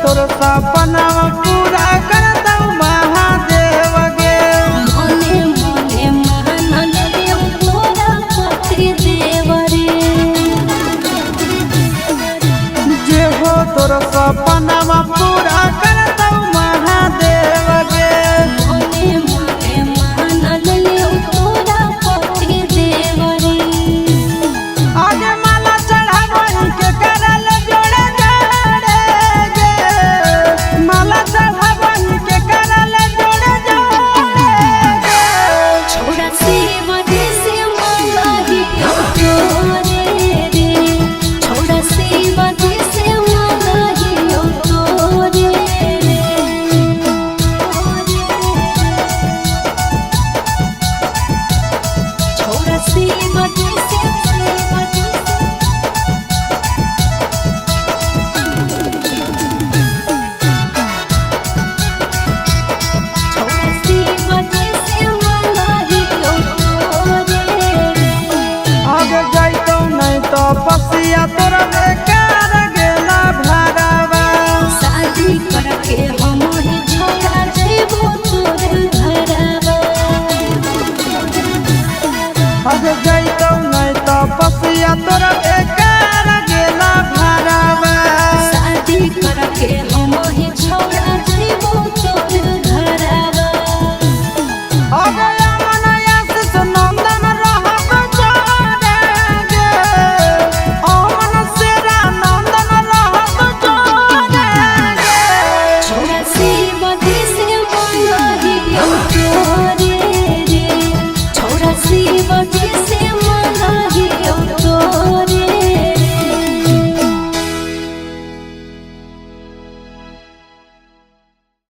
तोर सपना पूरा कर दऊ महादेव गे मने मने महानन देव तोरा पति देव रे जे हो तोर सपना पूरा कर दऊ महादेव गे मने मने महानन देव तोरा पति देव रे आगे माला चढ़ावई के करल जोड़े जोड़े गे माला चढ़ावई के करल जोड़े जोड़े गे छोड़ा शिव जी से मंगाही तोरे रे छोड़ा शिव जी से मंगाही तोरे रे छोड़ा शिव जी से पसिया तोरा बेकार गेला भरावा शादी करके हम ही छोड़ा जेबो तोर घरवा अब जइतो नहीं तो पसिया तोरा बेकार गेला भरावा शादी करके हम ही छोड़ा जेबो तोर घरवा अब शिव जी